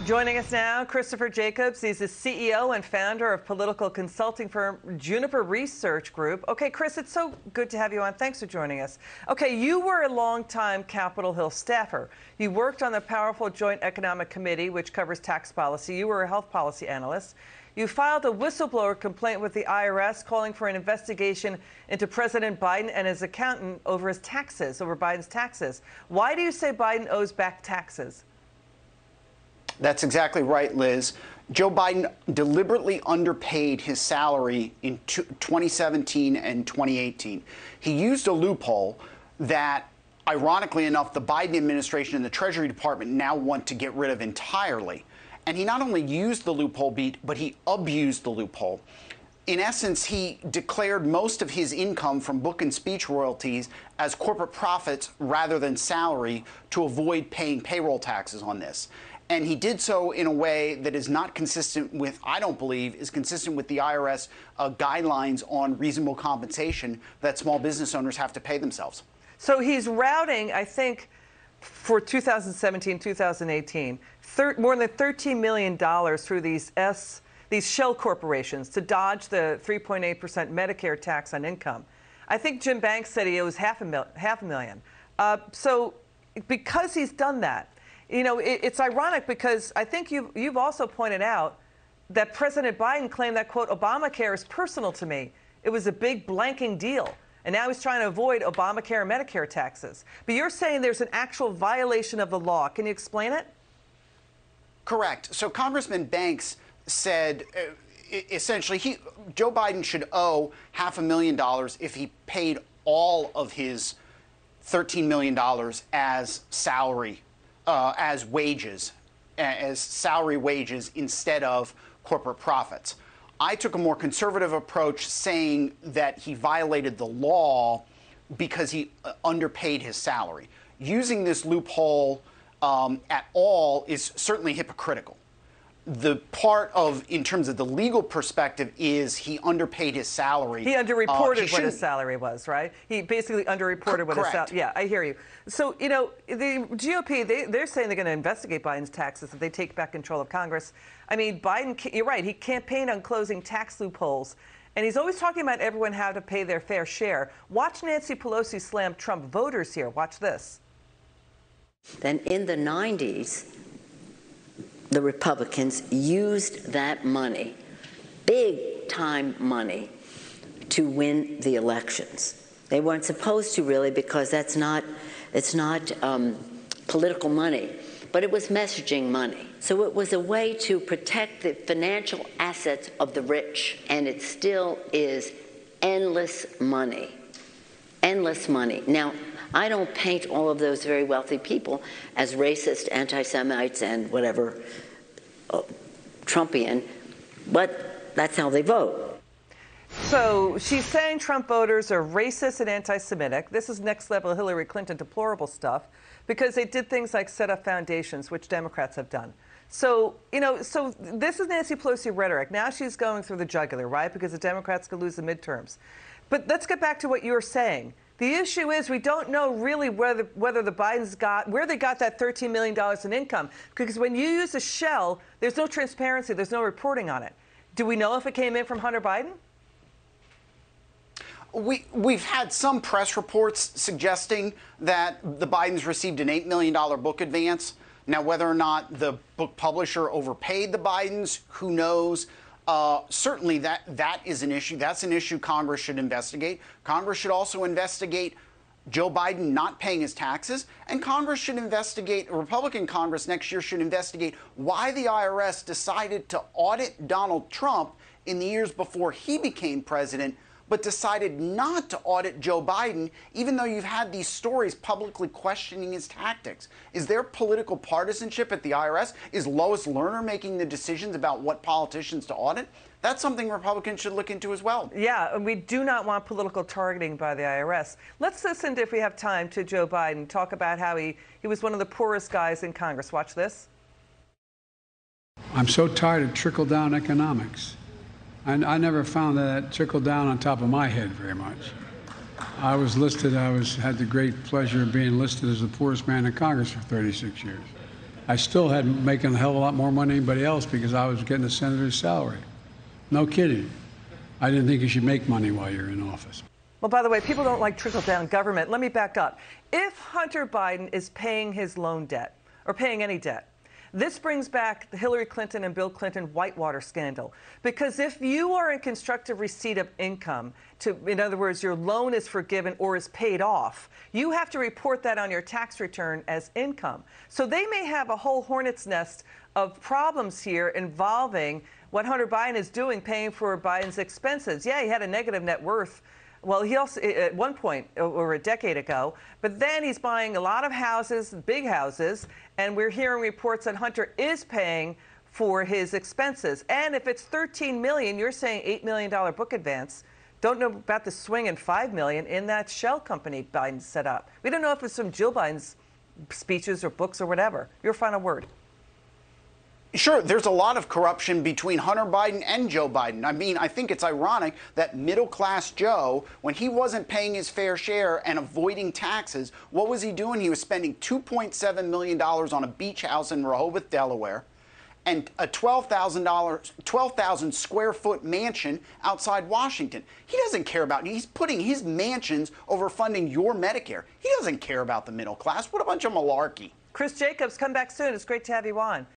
Joining us now, Christopher Jacobs. He's the CEO and founder of political consulting firm Juniper Research Group. Okay, Chris, it's so good to have you on. Thanks for joining us. Okay, you were a longtime Capitol Hill staffer. You worked on the powerful Joint Economic Committee, which covers tax policy. You were a health policy analyst. You filed a whistleblower complaint with the IRS calling for an investigation into President Biden and his accountant over his taxes, over Biden's taxes. Why do you say Biden owes back taxes? That's exactly right, Liz. Joe Biden deliberately underpaid his salary in 2017 and 2018. He used a loophole that, ironically enough, the Biden administration and the Treasury Department now want to get rid of entirely. And he not only used the loophole, but he abused the loophole. In essence, he declared most of his income from book and speech royalties as corporate profits rather than salary to avoid paying payroll taxes on this. And he did so in a way that is not consistent with, I don't believe, is consistent with the IRS guidelines on reasonable compensation that small business owners have to pay themselves. So he's routing, I think, for 2017, 2018, more than $13 million through these shell corporations to dodge the 3.8% Medicare tax on income. I think Jim Banks said he owes half a million. So because he's done that, you know, it's ironic because I think you've also pointed out that President Biden claimed that, quote, Obamacare is personal to me. It was a big blanking deal. And now he's trying to avoid Obamacare and Medicare taxes. But you're saying there's an actual violation of the law. Can you explain it? Correct. So Congressman Banks said essentially Joe Biden should owe $500,000 if he paid all of his $13 million as salary. As wages, as salary wages instead of corporate profits. I took a more conservative approach, saying that he violated the law because he underpaid his salary. Using this loophole at all is certainly hypocritical. The part of, in terms of the legal perspective, is he underpaid his salary. He underreported what his salary was, right? He basically underreported what his salary. Yeah, I hear you. So, you know, the GOP, they're saying they're going to investigate Biden's taxes if they take back control of Congress. I mean, Biden, you're right, he campaigned on closing tax loopholes. And he's always talking about everyone how to pay their fair share. Watch Nancy Pelosi slam Trump voters here. Watch this. Then in the 90s, the Republicans used that money, big-time money, to win the elections. They weren't supposed to, really, because it's not political money, but it was messaging money. So it was a way to protect the financial assets of the rich, and it still is endless money. Endless money. Now, I don't paint all of those very wealthy people as racist, anti-Semites, and whatever Trumpian, but that's how they vote. So she's saying Trump voters are racist and anti-Semitic. This is next level Hillary Clinton deplorable stuff because they did things like set up foundations, which Democrats have done. So, you know, so this is Nancy Pelosi rhetoric. Now she's going through the jugular, right? Because the Democrats could lose the midterms. But let's get back to what you were saying. The issue is we don't know really whether the Bidens where they got that $13 million in income. Because when you use a shell, there's no transparency. There's no reporting on it. Do we know if it came in from Hunter Biden? We've had some press reports suggesting that the Bidens received an $8 million book advance. Now, whether or not the book publisher overpaid the Bidens, who knows? Certainly that is an issue. That's an issue Congress should investigate. Congress should also investigate Joe Biden not paying his taxes. And Congress should investigate, a Republican Congress next year should investigate why the IRS decided to audit Donald Trump in the years before he became president, but decided not to audit Joe Biden, even though you've had these stories publicly questioning his tactics. Is there political partisanship at the IRS? Is Lois Lerner making the decisions about what politicians to audit? That's something Republicans should look into as well. Yeah, and we do not want political targeting by the IRS. Let's listen, if we have time, to Joe Biden talk about how he was one of the poorest guys in Congress. Watch this. I'm so tired of trickle-down economics. I never found that trickled down on top of my head very much. I was listed, had the great pleasure of being listed as the poorest man in Congress for 36 years. I still had making a hell of a lot more money than anybody else because I was getting a senator's salary. No kidding. I didn't think you should make money while you're in office. Well, by the way, people don't like trickle-down government. Let me back up. If Hunter Biden is paying his loan debt, or paying any debt, this brings back the Hillary Clinton and Bill Clinton Whitewater scandal. Because if you are in constructive receipt of income, in other words, your loan is forgiven or is paid off, you have to report that on your tax return as income. So they may have a whole hornet's nest of problems here involving what Hunter Biden is doing, paying for Biden's expenses. Yeah, he had a negative net worth. Well, he also, at one point, over a decade ago, but then he's buying a lot of houses, big houses, and we're hearing reports that Hunter is paying for his expenses. And if it's $13 million, you're saying $8 million book advance. Don't know about the swing in $5 million in that shell company Biden set up. We don't know if it's from Jill Biden's speeches or books or whatever. Your final word. Sure, there's a lot of corruption between Hunter Biden and Joe Biden. I mean, I think it's ironic that middle-class Joe, when he wasn't paying his fair share and avoiding taxes, what was he doing? He was spending $2.7 million on a beach house in Rehoboth, Delaware, and a 12,000 square foot mansion outside Washington. He doesn't care about, he's putting his mansions over funding your Medicare. He doesn't care about the middle class. What a bunch of malarkey. Chris Jacobs, come back soon. It's great to have you on.